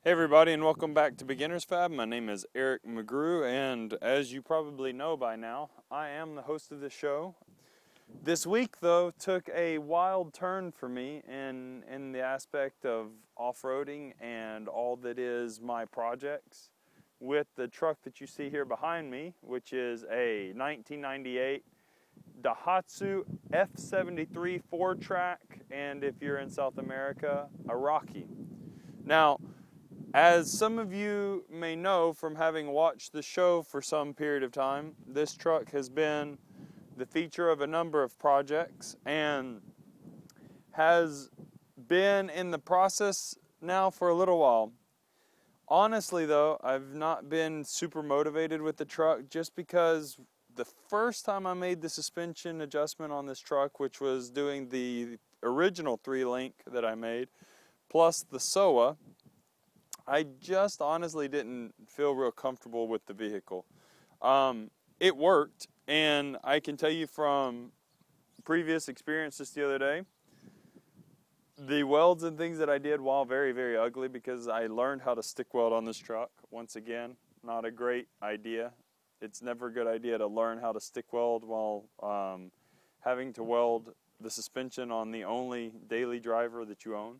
Hey everybody, and welcome back to Beginner's Fab. My name is Eric McGrew, and as you probably know by now, I am the host of the show. This week, though, took a wild turn for me in the aspect of off-roading and all that is my projects with the truck that you see here behind me, which is a 1998 Daihatsu F73 Fourtrak, and if you're in South America, a Rocky. Now, as some of you may know from having watched the show for some period of time, this truck has been the feature of a number of projects and has been in the process now for a little while. Honestly though, I've not been super motivated with the truck just because the first time I made the suspension adjustment on this truck, which was doing the original 3-link that I made, plus the SOA, I just honestly didn't feel real comfortable with the vehicle. It worked, and I can tell you from previous experience just the other day, the welds and things that I did, while very, very ugly, because I learned how to stick weld on this truck. Once again, not a great idea. It's never a good idea to learn how to stick weld while having to weld the suspension on the only daily driver that you own.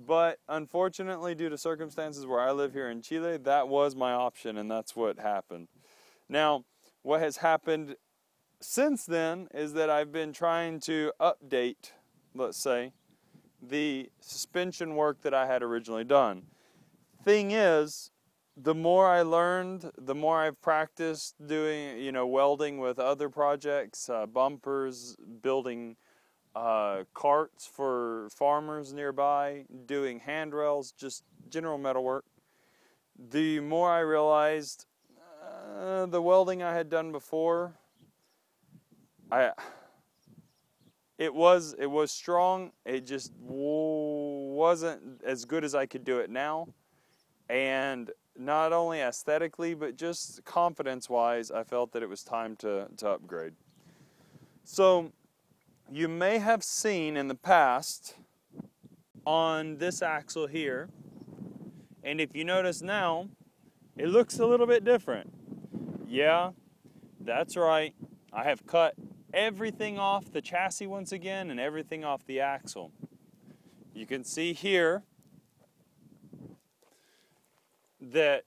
But unfortunately, due to circumstances where I live here in Chile, that was my option, and that's what happened. Now, what has happened since then is that I've been trying to update, let's say, the suspension work that I had originally done. Thing is, the more I learned, the more I've practiced doing, welding with other projects, bumpers, building carts for farmers nearby, doing handrails, just general metal work. The more I realized the welding I had done before, it was strong. It just wasn't as good as I could do it now, and not only aesthetically but just confidence-wise, I felt that it was time to upgrade. So you may have seen in the past on this axle here, and if you notice now, it looks a little bit different. Yeah, that's right. I have cut everything off the chassis once again and everything off the axle. You can see here that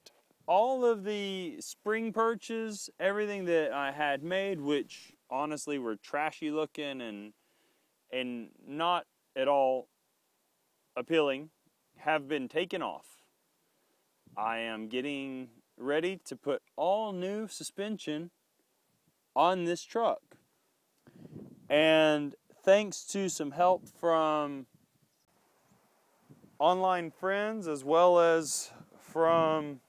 all of the spring perches, everything that I had made, which honestly were trashy looking and not at all appealing, have been taken off. I am getting ready to put all new suspension on this truck. And thanks to some help from online friends as well as from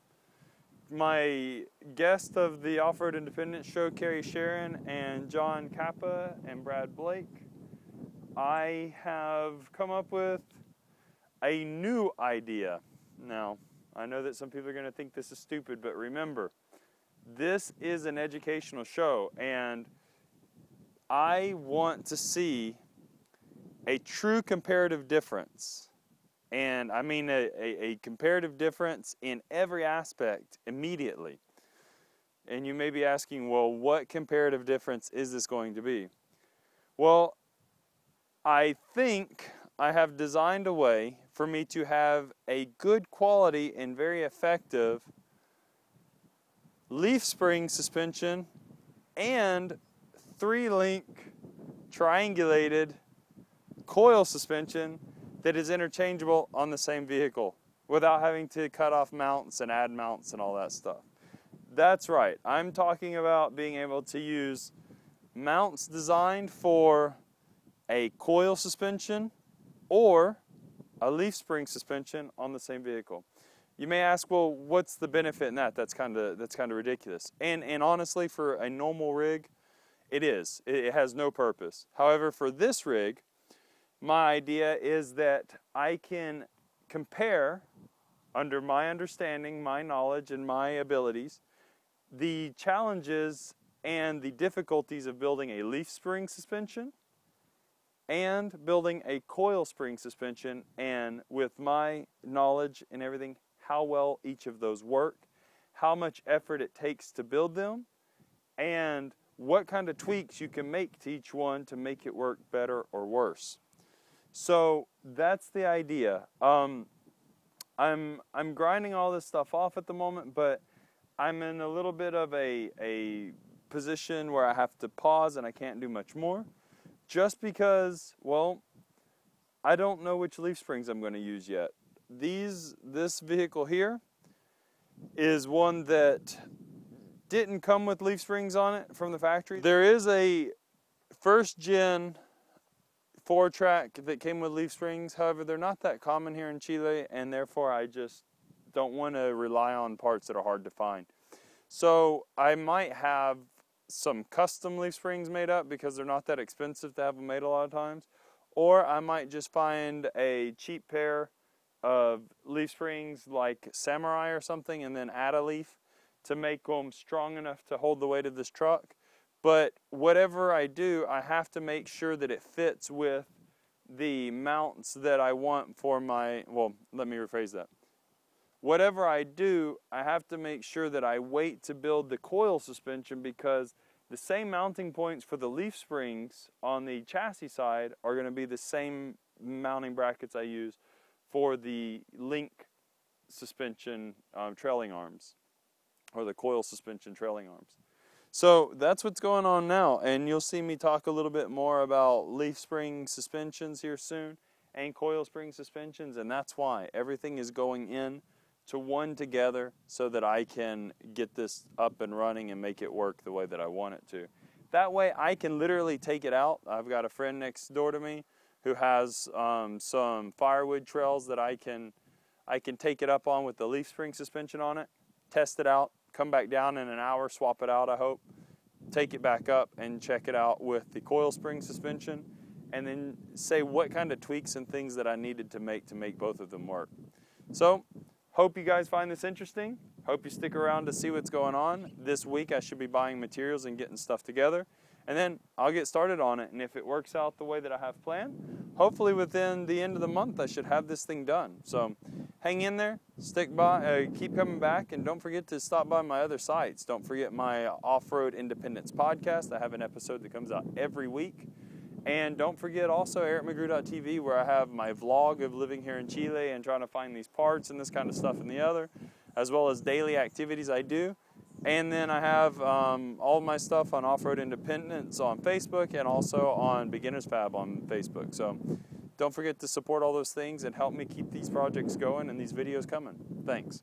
my guest of the Off-Road Independence show, Carrie Sharon and John Kappa and Brad Blake, I have come up with a new idea. Now, I know that some people are going to think this is stupid, but remember, this is an educational show, and I want to see a true comparative difference. And I mean a comparative difference in every aspect immediately. And you may be asking, well, what comparative difference is this going to be? Well, I think I have designed a way for me to have a good quality and very effective leaf spring suspension and 3-link triangulated coil suspension that is interchangeable on the same vehicle without having to cut off mounts and add mounts and all that stuff. That's right, I'm talking about being able to use mounts designed for a coil suspension or a leaf spring suspension on the same vehicle. You may ask, well, what's the benefit in that? That's kind of ridiculous. And honestly, for a normal rig, it is. It has no purpose. However, for this rig, my idea is that I can compare, under my understanding, my knowledge, and my abilities, the challenges and the difficulties of building a leaf spring suspension and building a coil spring suspension, and with my knowledge and everything, how well each of those work, how much effort it takes to build them, and what kind of tweaks you can make to each one to make it work better or worse. So that's the idea. I'm grinding all this stuff off at the moment, but I'm in a little bit of a position where I have to pause and I can't do much more, just because, well, I don't know which leaf springs I'm going to use yet. This vehicle here is one that didn't come with leaf springs on it from the factory. There is a first gen Fourtrak that came with leaf springs. However, they're not that common here in Chile, and therefore I just don't want to rely on parts that are hard to find. So I might have some custom leaf springs made up because they're not that expensive to have them made a lot of times. Or I might just find a cheap pair of leaf springs like Samurai or something and then add a leaf to make them strong enough to hold the weight of this truck. But whatever I do, I have to make sure that it fits with the mounts that I want for my, well, let me rephrase that. Whatever I do, I have to make sure that I wait to build the coil suspension, because the same mounting points for the leaf springs on the chassis side are going to be the same mounting brackets I use for the link suspension trailing arms, or the coil suspension trailing arms. So that's what's going on now, and you'll see me talk a little bit more about leaf spring suspensions here soon and coil spring suspensions, and that's why everything is going in to one together so that I can get this up and running and make it work the way that I want it to. That way I can literally take it out. I've got a friend next door to me who has some firewood trails that I can take it up on with the leaf spring suspension on it, test it out, come back down in an hour, swap it out, I hope, take it back up and check it out with the coil spring suspension, and then say what kind of tweaks and things that I needed to make both of them work. So, hope you guys find this interesting. Hope you stick around to see what's going on. This week I should be buying materials and getting stuff together, and then I'll get started on it, and if it works out the way that I have planned, hopefully within the end of the month I should have this thing done. So hang in there, stick by, keep coming back, and don't forget to stop by my other sites. Don't forget my Off-Road Independence podcast. I have an episode that comes out every week. And don't forget also ericmcgrew.tv, where I have my vlog of living here in Chile and trying to find these parts and this kind of stuff and the other, as well as daily activities I do. And then I have all of my stuff on Off-Road Independence on Facebook, and also on Beginner's Fab on Facebook. So don't forget to support all those things and help me keep these projects going and these videos coming. Thanks.